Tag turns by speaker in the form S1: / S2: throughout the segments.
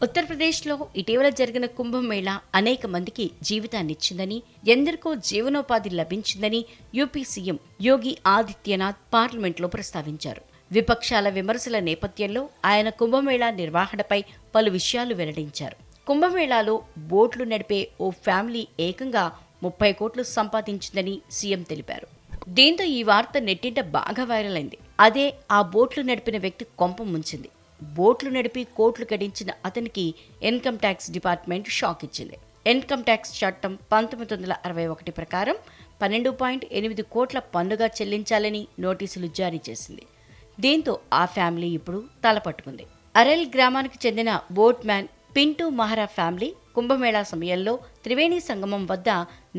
S1: ఉత్తరప్రదేశ్లో ఇటీవల జరిగిన కుంభమేళా అనేక మందికి జీవితాన్నిచ్చిందని, ఎందరికో జీవనోపాధి లభించిందని యూపీ సీఎం యోగి ఆదిత్యనాథ్ పార్లమెంట్లో ప్రస్తావించారు. విపక్షాల విమర్శల నేపథ్యంలో ఆయన కుంభమేళా నిర్వహణపై పలు విషయాలు వెల్లడించారు. కుంభమేళాలో బోట్లు నడిపే ఓ ఫ్యామిలీ ఏకంగా 30 కోట్లు సంపాదించిందని సీఎం తెలిపారు. దీంతో ఈ వార్త నెట్టింట బాగా వైరల్ అయింది. అదే ఆ బోట్లు నడిపిన వ్యక్తి కొంప ముంచింది. బోట్లు నడిపి కోట్లు గడించిన అతనికి ఇన్కమ్ ట్యాక్స్ డిపార్ట్మెంట్ షాక్ ఇచ్చింది. ఇన్కమ్ ట్యాక్స్ చట్టం 1961 ప్రకారం 12.8 కోట్ల పన్నుగా చెల్లించాలని నోటీసులు జారీ చేసింది. దీంతో ఆ ఫ్యామిలీ ఇప్పుడు తలపట్టుకుంది. అరెల్ గ్రామానికి చెందిన boatman Pintu Mahara family Kumbh Mela సమయంలో త్రివేణి సంగమం వద్ద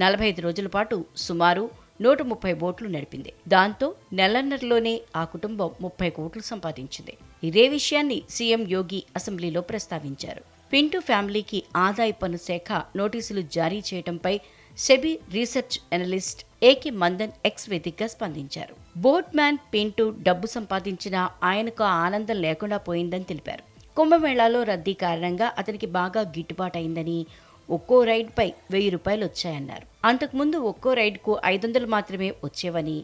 S1: 45 రోజుల పాటు సుమారు 130 బోట్లు నడిపింది. దాంతో నెలన్నరలోనే ఆ కుటుంబం 30 కోట్లు సంపాదించింది. ఇదే విషయాన్ని సీఎం యోగి అసెంబ్లీలో ప్రస్తావించారు. పింటూ ఫ్యామిలీకి ఆదాయ పన్ను శాఖ నోటీసులు జారీ చేయడంపై SEBI research analyst AK Mandan X వేదికగా స్పందించారు. బోట్ మ్యాన్ పింటూ డబ్బు సంపాదించినా ఆయనకు ఆనందం లేకుండా పోయిందని తెలిపారు. కుంభమేళాలో రద్దీ కారణంగా అతనికి బాగా గిట్టుబాటు అయిందని, ఒక్కో రైడ్పై 1000 రూపాయలు వచ్చాయన్నారు. అంతకుముందు ఒక్కో రైడ్కు 500 మాత్రమే వచ్చేవని,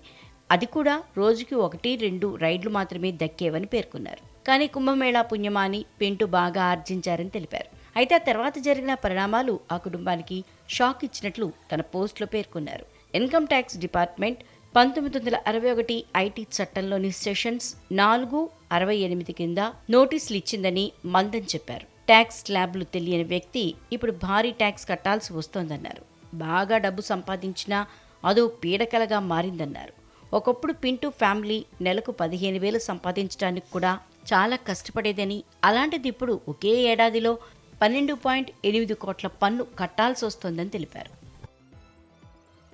S1: అది కూడా రోజుకి 1-2 రైడ్లు మాత్రమే దక్కేవని పేర్కొన్నారు. కానీ కుంభమేళా పుణ్యమాని పింటూ బాగా ఆర్జించారని తెలిపారు. అయితే ఆ తర్వాత జరిగిన పరిణామాలు ఆ కుటుంబానికి షాక్ ఇచ్చినట్లు తన పోస్టులో పేర్కొన్నారు. ఇన్కమ్ ట్యాక్స్ డిపార్ట్మెంట్ 1961 ఐటీ చట్టంలోని సెషన్స్ 468 కింద నోటీసులు ఇచ్చిందని మందన్ చెప్పారు. ట్యాక్స్ స్లాబ్లు తెలియని వ్యక్తి ఇప్పుడు భారీ ట్యాక్స్ కట్టాల్సి వస్తోందన్నారు. బాగా డబ్బు సంపాదించినా అదో పీడకలగా మారిందన్నారు. ఒకప్పుడు పింటూ ఫ్యామిలీ నెలకు 15,000 సంపాదించడానికి కూడా చాలా కష్టపడేదని, అలాంటిది ఇప్పుడు ఒకే ఏడాదిలో 12.8 కోట్ల పన్ను కట్టాల్సి వస్తోందని తెలిపారు.